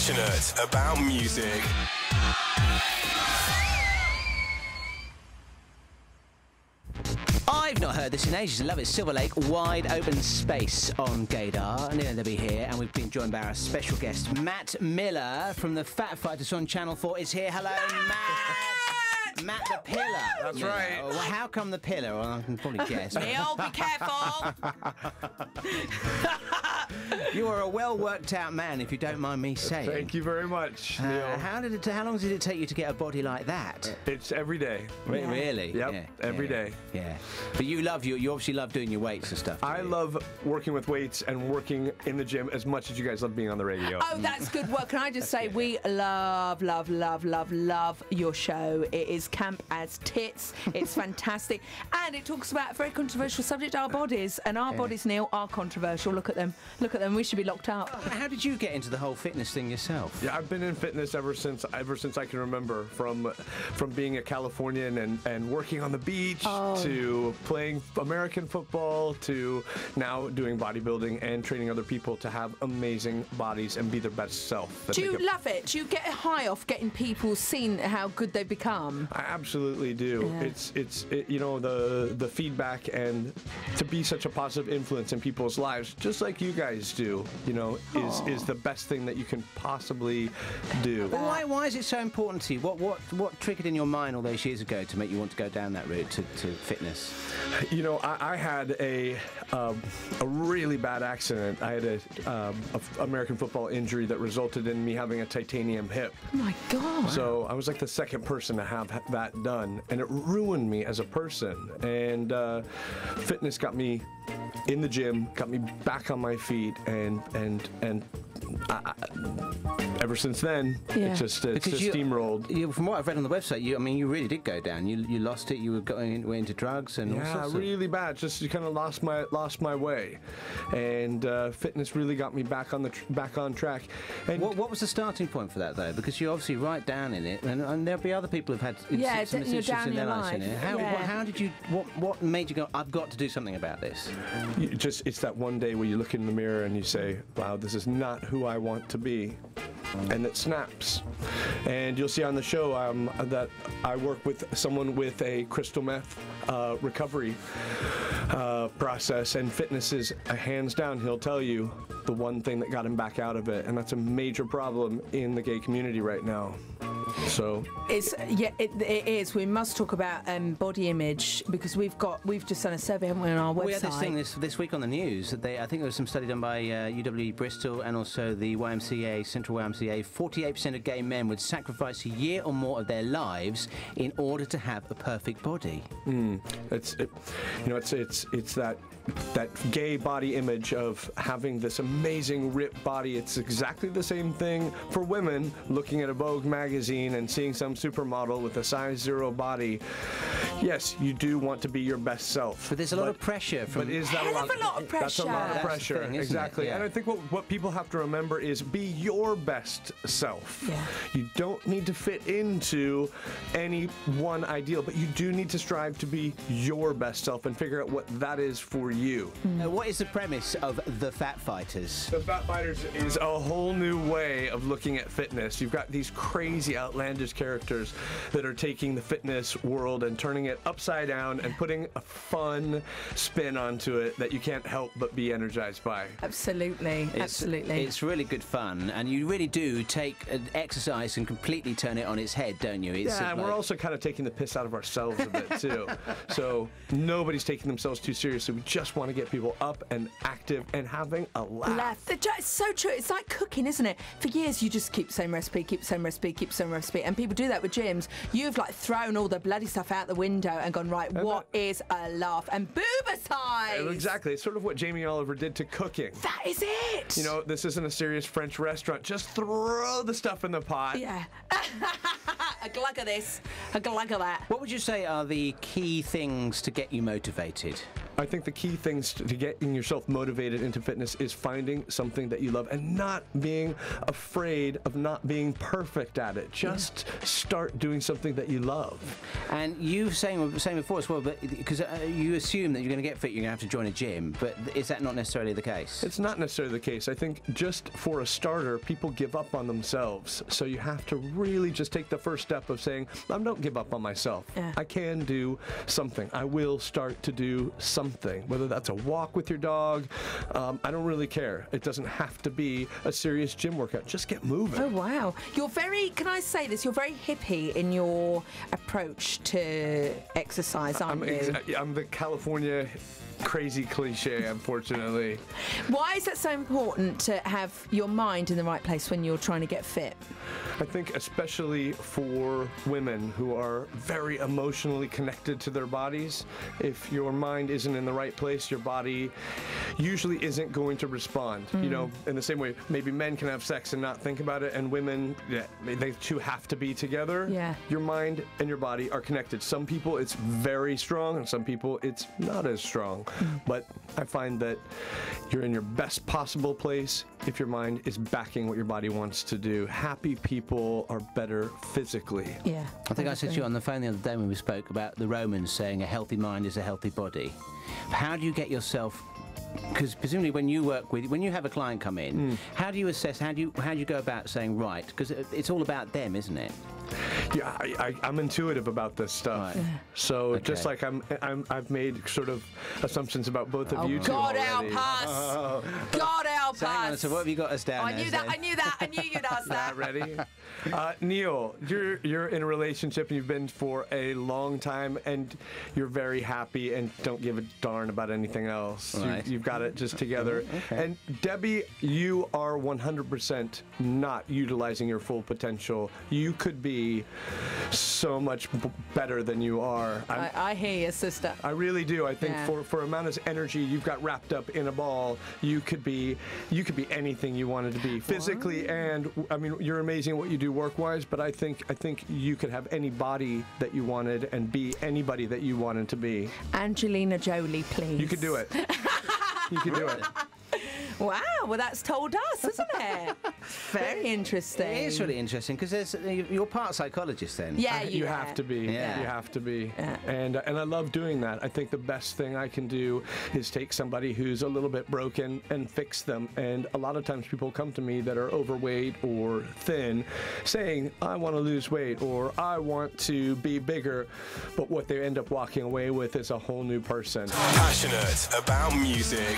Passionate about music. I've not heard this in ages. I love it. Silver Lake, Wide Open Space on Gaydar. And they'll be here. And we've been joined by our special guest, Matt Miller from the Fat Fighters on Channel 4 is here. Hello, Matt. Matt the Pillar. That's right. Well, how come the Pillar? Well, I can probably guess. Neil, be careful. You are a well-worked-out man, if you don't mind me saying. Thank you very much, Neil. How long did it take you to get a body like that? It's every day. Really? Yep, Yeah. every day. Yeah. But you obviously love doing your weights and stuff. I love working with weights and working in the gym as much as you guys love being on the radio. Oh, that's good work. Can I just say, we love your show. It is camp as tits. It's fantastic. And it talks about a very controversial subject, our bodies. And our bodies, Neil, are controversial. Look at them. Look at them. We should be locked up. How did you get into the whole fitness thing yourself? Yeah, I've been in fitness ever since I can remember. From being a Californian and working on the beach to playing American football to now doing bodybuilding and training other people to have amazing bodies and be their best self. Do you love it? Do you get a high off getting people seeing how good they've become? I absolutely do. Yeah. It's you know, the feedback and to be such a positive influence in people's lives, just like you guys do, you know, is the best thing that you can possibly do. But why is it so important to you? What triggered in your mind all those years ago to make you want to go down that route to fitness? You know, I had a really bad accident. I had a American football injury that resulted in me having a titanium hip. Oh my God. So I was like the second person to have that done, and it ruined me as a person. And fitness got me in the gym, got me back on my feet, and ever since then, it's just steamrolled. From what I've read on the website, you really did go down. You lost it. You were went into drugs and all sorts really bad. Just you kind of lost my way, and fitness really got me back on track. And what was the starting point for that though? Because you're obviously right down in it, and there'll be other people who've had some issues in their lives in it. How did you? What made you go? I've got to do something about this. It's that one day where you look in the mirror and you say, "Wow, this is not who I want to be." And it snaps. And you'll see on the show that I work with someone with a crystal meth recovery process, and fitness is hands down, he'll tell you, the one thing that got him back out of it, and that's a major problem in the gay community right now. So it is. We must talk about body image, because we've just done a survey, haven't we, on our website? We had this thing this week on the news that I think there was some study done by UW Bristol and also the YMCA, Central YMCA. 48% of gay men would sacrifice a year or more of their lives in order to have a perfect body. It's that gay body image of having this amazing ripped body. It's exactly the same thing for women looking at a Vogue magazine and seeing some supermodel with a size 0 body. Yes, you do want to be your best self. But there's a lot of pressure. But is that a lot of pressure? That's a lot of pressure. Thing, exactly. Yeah. And I think what people have to remember is be your best self. Yeah. You don't need to fit into any one ideal, but you do need to strive to be your best self and figure out what that is for you. What is the premise of the Fat Fighters? The Fat Fighters is a whole new way of looking at fitness. You've got these crazy, outlandish characters that are taking the fitness world and turning it upside down and putting a fun spin onto it that you can't help but be energized by. Absolutely. It's really good fun, and you really do take an exercise and completely turn it on its head, don't you? And we're also kind of taking the piss out of ourselves a bit too. So nobody's taking themselves too seriously. We just want to get people up and active and having a laugh. It's so true. It's like cooking, isn't it? For years, you just keep the same recipe, and people do that with gyms. You've thrown all the bloody stuff out the window and gone, right, what is a laugh? And booba-size! Exactly. It's sort of what Jamie Oliver did to cooking. That is it! You know, this isn't a serious French restaurant. Just throw the stuff in the pot. Yeah. A glug of this, a glug of that. What would you say are the key things to get you motivated? I think the key things to getting yourself motivated into fitness is finding something that you love and not being afraid of not being perfect at it. Just start doing something that you love. And you saying before as well, but because you assume that you're going to get fit, you're going to have to join a gym, but is that not necessarily the case? It's not necessarily the case. I think just for a starter, people give up on themselves. So you have to really just take the first step of saying, I don't give up on myself. Yeah. I can do something. I will start to do something, whether that's a walk with your dog. I don't really care. It doesn't have to be a serious gym workout. Just get moving. Oh, wow. You're very, can I say this, you're very hippie in your approach to exercise, aren't you? I'm the California crazy cliche, unfortunately. Why is it so important to have your mind in the right place when you're trying to get fit? I think especially for women who are very emotionally connected to their bodies, if your mind isn't in the right place, your body usually isn't going to respond. You know, in the same way, maybe men can have sex and not think about it, and women, they two have to be together. Yeah. Your mind and your body are connected. Some people it's very strong, and some people it's not as strong. But I find that you're in your best possible place if your mind is backing what your body wants to do. Happy people are better physically. Yeah. I think I said to you on the phone the other day when we spoke about the Romans saying a healthy mind is a healthy body. How do you get yourself, because presumably when you have a client come in, how do you assess, how do you go about saying, right, because it's all about them, isn't it? Yeah, I'm intuitive about this stuff. Right. So just like I've made sort of assumptions about both of you two God already. help us! God help So hang on, us! so what have you got us down I knew that. I knew that. I knew you'd ask that. Ready? Neil, you're in a relationship and you've been for a long time and you're very happy and don't give a darn about anything else. Right. You've got it just together. Okay. And Debbie, you are 100% not utilizing your full potential. You could be so much better than you are. I hear you, sister. I really do. I think for amount of energy you've got wrapped up in a ball, you could be anything you wanted to be physically, and I mean you're amazing at what you do work-wise. But I think you could have any body that you wanted and be anybody that you wanted to be. Angelina Jolie, please. You could do it. You could do it. Wow, well that's told us, isn't it? Very interesting. It is really interesting because you're part psychologist then. Yeah, You have to be. Yeah. You have to be. Yeah. And I love doing that. I think the best thing I can do is take somebody who's a little bit broken and fix them. And a lot of times people come to me that are overweight or thin saying, I want to lose weight or I want to be bigger. But what they end up walking away with is a whole new person. Passionate about music.